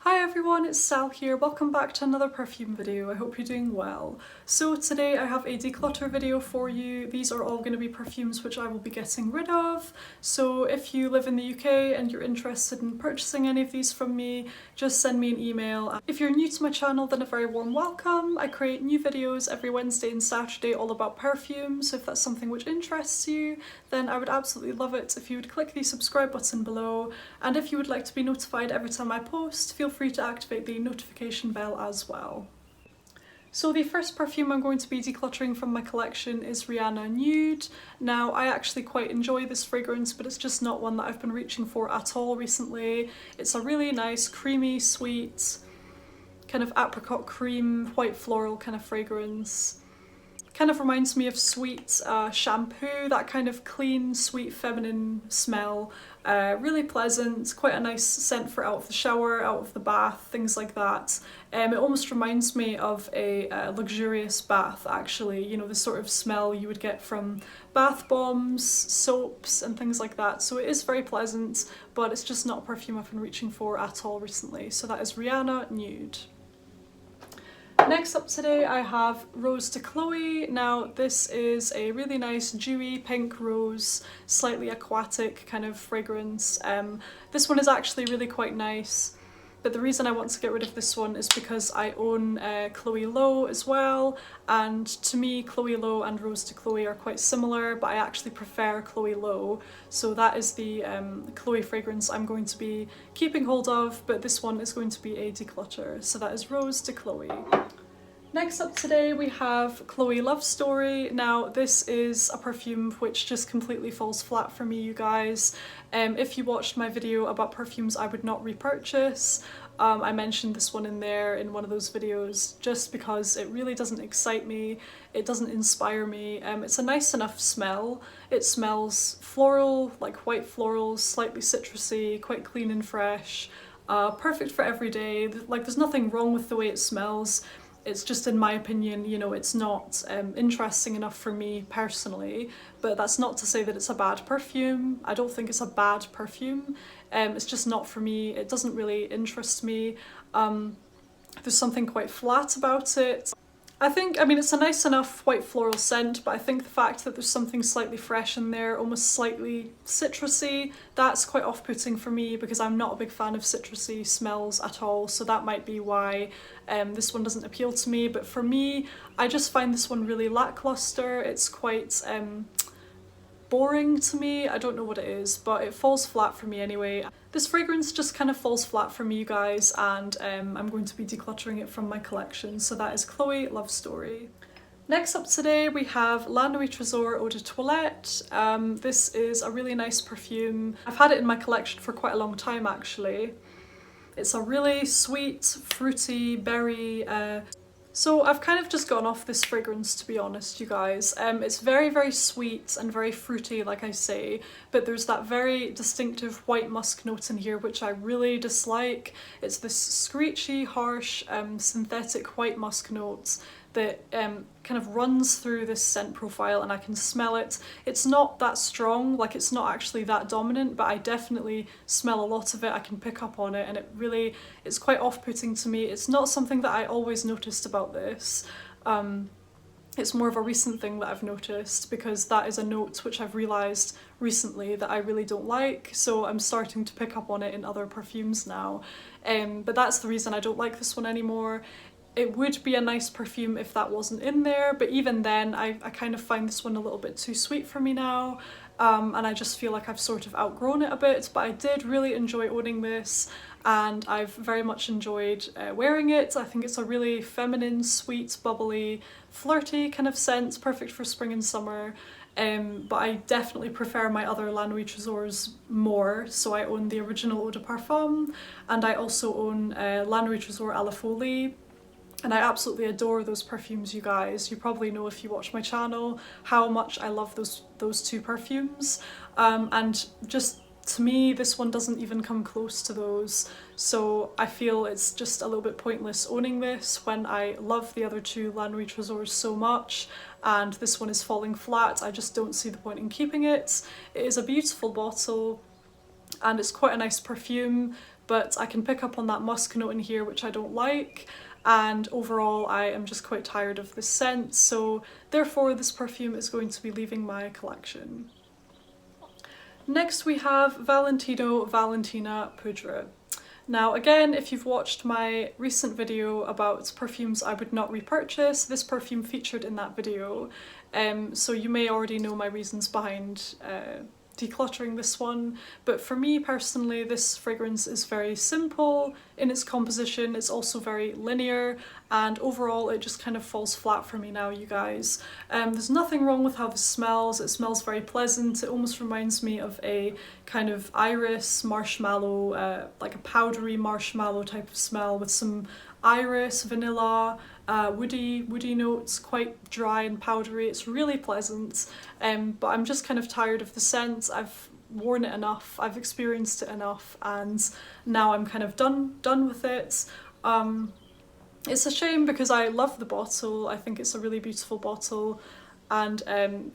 Hi everyone, it's Sal here. Welcome back to another perfume video. I hope you're doing well. So today I have a declutter video for you. These are all going to be perfumes which I will be getting rid of. So if you live in the UK and you're interested in purchasing any of these from me, just send me an email. If you're new to my channel, then a very warm welcome. I create new videos every Wednesday and Saturday all about perfumes. So if that's something which interests you, then I would absolutely love it if you would click the subscribe button below. And if you would like to be notified every time I post, feel free to activate the notification bell as well. So the first perfume I'm going to be decluttering from my collection is Rihanna Nude. Now I actually quite enjoy this fragrance, but it's just not one that I've been reaching for at all recently. It's a really nice creamy sweet kind of apricot cream white floral kind of fragrance. Kind of reminds me of sweet shampoo, that kind of clean, sweet, feminine smell. Really pleasant, quite a nice scent for out of the shower, out of the bath, things like that. It almost reminds me of a luxurious bath, actually. You know, the sort of smell you would get from bath bombs, soaps, and things like that. So it is very pleasant, but it's just not a perfume I've been reaching for at all recently. So that is Rihanna Nude. Next up today I have Rose de Chloe. Now this is a really nice dewy pink rose, slightly aquatic kind of fragrance. This one is actually really quite nice, but the reason I want to get rid of this one is because I own Chloe Low as well, and to me Chloe Low and Rose de Chloe are quite similar, but I actually prefer Chloe Low. So that is the Chloe fragrance I'm going to be keeping hold of, but this one is going to be a declutter. So that is Rose de Chloe. Next up today we have Chloe Love Story. Now this is a perfume which just completely falls flat for me, you guys. If you watched my video about perfumes I would not repurchase, I mentioned this one in there in one of those videos just because it really doesn't excite me, it doesn't inspire me. It's a nice enough smell. It smells floral, like white florals, slightly citrusy, quite clean and fresh. Perfect for every day. Like there's nothing wrong with the way it smells. It's just, in my opinion, you know, it's not interesting enough for me personally, but that's not to say that it's a bad perfume. I don't think it's a bad perfume. It's just not for me. It doesn't really interest me. There's something quite flat about it. I mean, it's a nice enough white floral scent, but I think the fact that there's something slightly fresh in there, almost slightly citrusy, that's quite off-putting for me because I'm not a big fan of citrusy smells at all, so that might be why this one doesn't appeal to me. But for me, I just find this one really lackluster. It's quite boring to me. I don't know what it is, but it falls flat for me anyway. This fragrance just kind of falls flat for me, you guys, and I'm going to be decluttering it from my collection. So that is Chloe Love Story. Next up today we have La Nuit Trésor Eau de Toilette. This is a really nice perfume. I've had it in my collection for quite a long time actually. It's a really sweet, fruity, berry, so I've kind of just gone off this fragrance, to be honest, you guys. It's very, very sweet and very fruity, like I say, but there's that very distinctive white musk note in here, which I really dislike. It's this screechy, harsh, synthetic white musk note that kind of runs through this scent profile, and I can smell it. It's not that strong, like it's not actually that dominant, but I definitely smell a lot of it. I can pick up on it, and it's quite off-putting to me. It's not something that I always noticed about this. It's more of a recent thing that I've noticed, because that is a note which I've realised recently that I really don't like, so I'm starting to pick up on it in other perfumes now. But that's the reason I don't like this one anymore. It would be a nice perfume if that wasn't in there, but even then I kind of find this one a little bit too sweet for me now, and I just feel like I've sort of outgrown it a bit. But I did really enjoy owning this, and I've very much enjoyed wearing it. I think it's a really feminine, sweet, bubbly, flirty kind of scent, perfect for spring and summer. But I definitely prefer my other La Nuit Trésors more. So I own the original Eau de Parfum, and I also own La Nuit Trésor à la Folie. And I absolutely adore those perfumes, you guys. You probably know if you watch my channel how much I love those two perfumes. And just to me, this one doesn't even come close to those. So I feel it's just a little bit pointless owning this when I love the other two La Nuit Trésors so much, and this one is falling flat. I just don't see the point in keeping it. It is a beautiful bottle, and it's quite a nice perfume, but I can pick up on that musk note in here, which I don't like, and overall I am just quite tired of this scent, so therefore this perfume is going to be leaving my collection. Next we have Valentino Valentina Poudre. Now again, if you've watched my recent video about perfumes I would not repurchase, this perfume featured in that video, so you may already know my reasons behind decluttering this one, but for me personally this fragrance is very simple in its composition, it's also very linear, and overall it just kind of falls flat for me now, you guys. There's nothing wrong with how this smells, it smells very pleasant, it almost reminds me of a kind of iris marshmallow, like a powdery marshmallow type of smell with some iris, vanilla, woody notes, quite dry and powdery. It's really pleasant, but I'm just kind of tired of the scent. I've worn it enough, I've experienced it enough, and now I'm kind of done with it. It's a shame because I love the bottle, I think it's a really beautiful bottle, and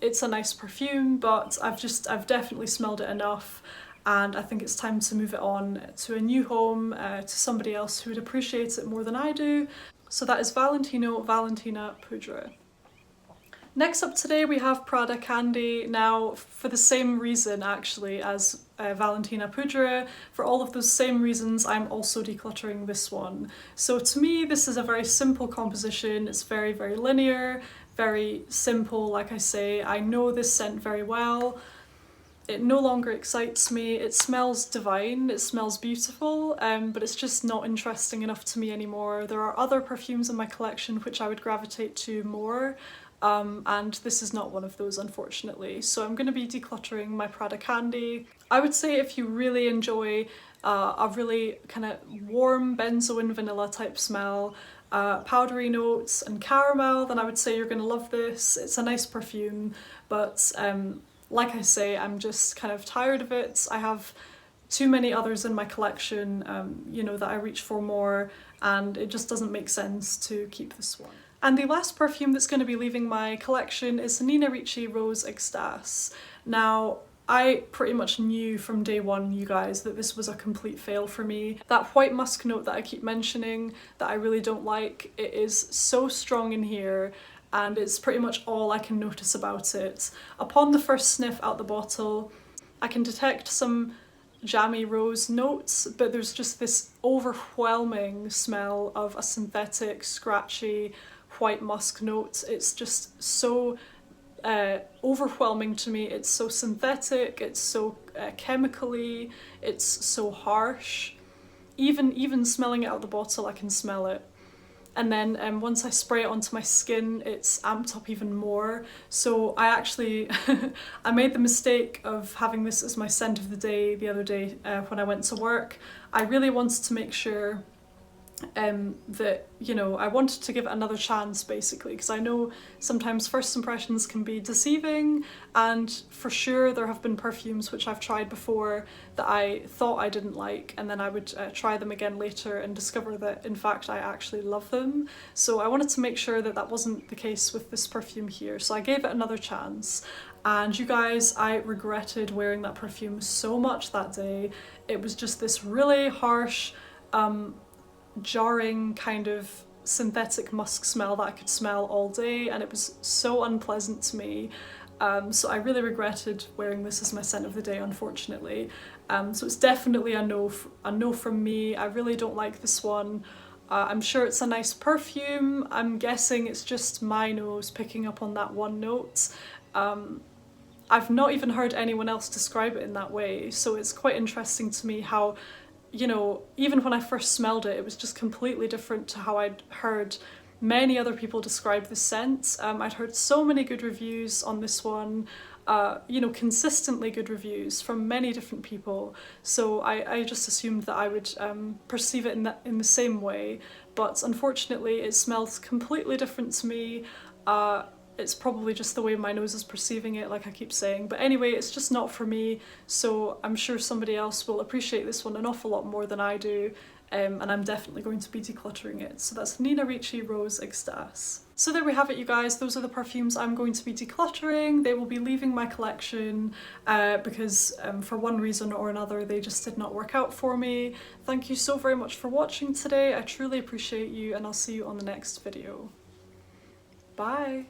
it's a nice perfume, but I've definitely smelled it enough, and I think it's time to move it on to a new home, to somebody else who would appreciate it more than I do. So that is Valentino Valentina Poudre. Next up today we have Prada Candy. Now for the same reason actually as Valentina Poudre, for all of those same reasons I'm also decluttering this one. So to me this is a very simple composition, it's very linear, very simple. Like I say, I know this scent very well. It no longer excites me, it smells divine, it smells beautiful, but it's just not interesting enough to me anymore. There are other perfumes in my collection which I would gravitate to more, and this is not one of those, unfortunately. So I'm going to be decluttering my Prada Candy. I would say if you really enjoy a really kind of warm benzoin vanilla type smell, powdery notes and caramel, then I would say you're going to love this. It's a nice perfume, but like I say, I'm just kind of tired of it. I have too many others in my collection, you know, that I reach for more, and it just doesn't make sense to keep this one. And the last perfume that's going to be leaving my collection is Ricci Rose Extase. Now, I pretty much knew from day one, you guys, that this was a complete fail for me. That white musk note that I keep mentioning, that I really don't like, it is so strong in here, and it's pretty much all I can notice about it. Upon the first sniff out the bottle, I can detect some jammy rose notes, but there's just this overwhelming smell of a synthetic, scratchy, white musk note. It's just so overwhelming to me. It's so synthetic, it's so chemically, it's so harsh. Even smelling it out the bottle, I can smell it. And then once I spray it onto my skin, it's amped up even more. So I actually, I made the mistake of having this as my scent of the day the other day when I went to work. I really wanted to make sure that, you know, I wanted to give it another chance basically, because I know sometimes first impressions can be deceiving, and for sure there have been perfumes which I've tried before that I thought I didn't like, and then I would try them again later and discover that in fact I actually love them. So I wanted to make sure that that wasn't the case with this perfume here, so I gave it another chance. And you guys, I regretted wearing that perfume so much that day. It was just this really harsh, jarring kind of synthetic musk smell that I could smell all day, and it was so unpleasant to me. So I really regretted wearing this as my scent of the day, unfortunately. So it's definitely a no from me. I really don't like this one. I'm sure it's a nice perfume. I'm guessing it's just my nose picking up on that one note. I've not even heard anyone else describe it in that way, so it's quite interesting to me how, you know, even when I first smelled it, it was just completely different to how I'd heard many other people describe the scent. I'd heard so many good reviews on this one, you know, consistently good reviews from many different people, so I just assumed that I would perceive it in the same way, but unfortunately it smells completely different to me. It's probably just the way my nose is perceiving it, like I keep saying, but anyway, it's just not for me, so I'm sure somebody else will appreciate this one an awful lot more than I do. and I'm definitely going to be decluttering it. So that's Nina Ricci Rose Extase. So there we have it, you guys. Those are the perfumes I'm going to be decluttering. They will be leaving my collection because for one reason or another they just did not work out for me. Thank you so very much for watching today. I truly appreciate you, and I'll see you on the next video. Bye!